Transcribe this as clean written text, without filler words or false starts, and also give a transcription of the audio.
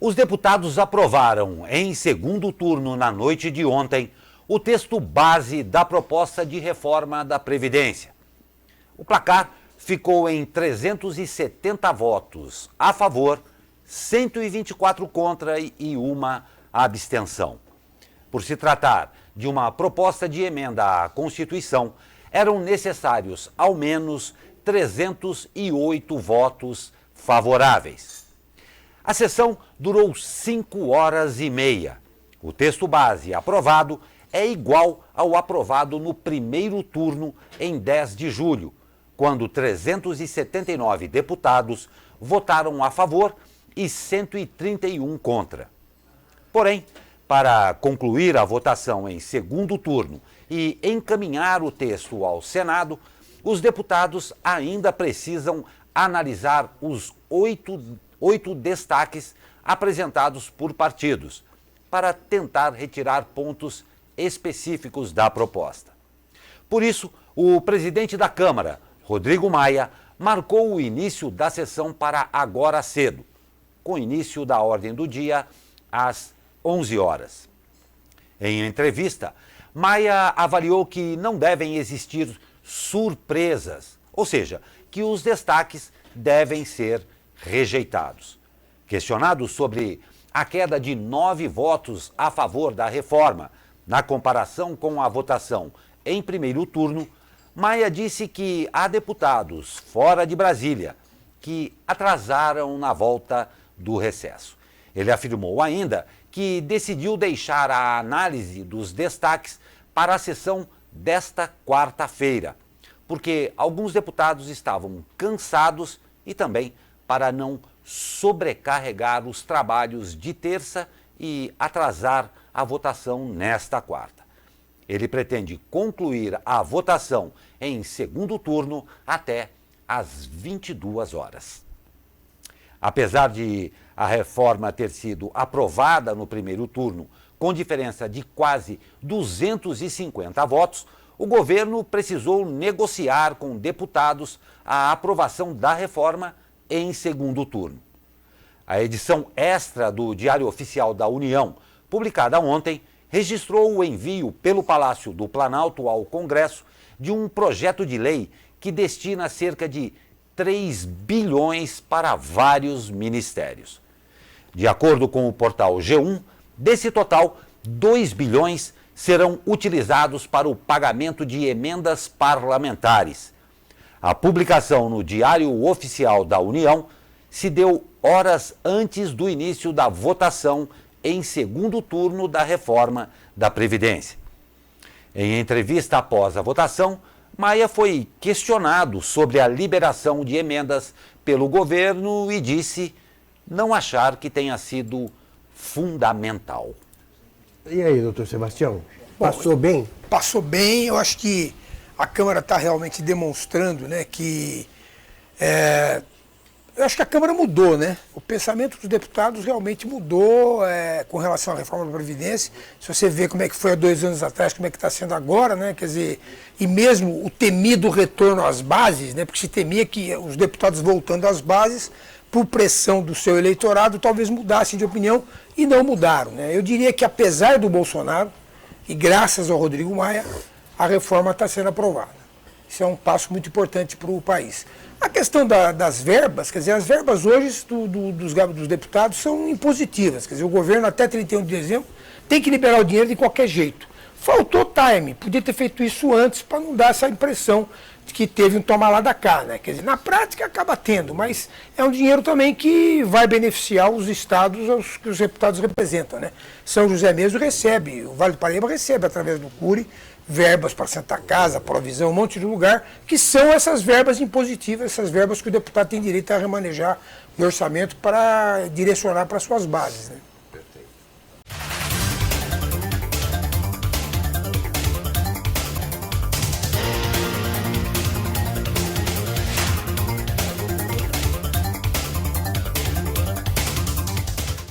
Os deputados aprovaram, em segundo turno na noite de ontem, o texto base da proposta de reforma da Previdência. O placar ficou em 370 votos a favor, 124 contra e uma abstenção. Por se tratar de uma proposta de emenda à Constituição, eram necessários ao menos 308 votos favoráveis. A sessão durou 5 horas e meia. O texto base aprovado é igual ao aprovado no primeiro turno em 10 de julho, quando 379 deputados votaram a favor e 131 contra. Porém, para concluir a votação em segundo turno e encaminhar o texto ao Senado, os deputados ainda precisam analisar os oito destaques apresentados por partidos, para tentar retirar pontos específicos da proposta. Por isso, o presidente da Câmara, Rodrigo Maia, marcou o início da sessão para agora cedo, com início da ordem do dia às 11 horas. Em entrevista, Maia avaliou que não devem existir surpresas, ou seja, que os destaques devem ser rejeitados. Questionado sobre a queda de 9 votos a favor da reforma, na comparação com a votação em primeiro turno, Maia disse que há deputados fora de Brasília que atrasaram na volta do recesso. Ele afirmou ainda que decidiu deixar a análise dos destaques para a sessão desta quarta-feira, porque alguns deputados estavam cansados e também para não sobrecarregar os trabalhos de terça e atrasar a votação nesta quarta. Ele pretende concluir a votação em segundo turno até às 22 horas. Apesar de a reforma ter sido aprovada no primeiro turno com diferença de quase 250 votos, o governo precisou negociar com deputados a aprovação da reforma em segundo turno. A edição extra do Diário Oficial da União, publicada ontem, registrou o envio pelo Palácio do Planalto ao Congresso de um projeto de lei que destina cerca de 3 bilhões para vários ministérios. De acordo com o portal G1, desse total, 2 bilhões serão utilizados para o pagamento de emendas parlamentares. A publicação no Diário Oficial da União se deu horas antes do início da votação em segundo turno da reforma da Previdência. Em entrevista após a votação, Maia foi questionado sobre a liberação de emendas pelo governo e disse não achar que tenha sido fundamental. E aí, doutor Sebastião, passou bem? Passou bem, eu acho que a Câmara está realmente demonstrando, né, que eu acho que a Câmara mudou, né? O pensamento dos deputados realmente mudou com relação à reforma da Previdência. Se você vê como é que foi há 2 anos atrás, como é que está sendo agora, né? Quer dizer, e mesmo o temido retorno às bases, né? Porque se temia que os deputados voltando às bases, por pressão do seu eleitorado, talvez mudassem de opinião e não mudaram, né? Eu diria que apesar do Bolsonaro, e graças ao Rodrigo Maia, a reforma está sendo aprovada. Isso é um passo muito importante para o país. A questão das verbas, quer dizer, as verbas hoje dos deputados são impositivas. Quer dizer, o governo até 31 de dezembro tem que liberar o dinheiro de qualquer jeito. Faltou time, podia ter feito isso antes para não dar essa impressão de que teve um toma lá da cá, né? Quer dizer, na prática acaba tendo, mas é um dinheiro também que vai beneficiar os estados que os deputados representam, né? São José mesmo recebe, o Vale do Paraíba recebe através do CURI, verbas para Santa Casa, provisão, um monte de lugar, que são essas verbas impositivas, essas verbas que o deputado tem direito a remanejar no orçamento para direcionar para suas bases, né?